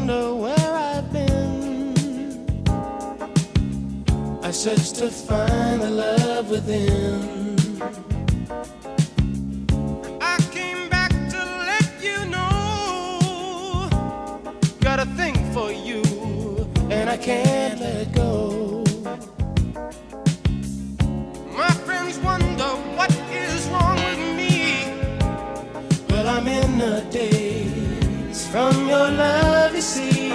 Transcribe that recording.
wonder where I've been. I search to find the love within. I came back to let you know, got a thing for you, and I can't let go. My friends wonder what is wrong with me. Well, I'm in a daze from your love, you see.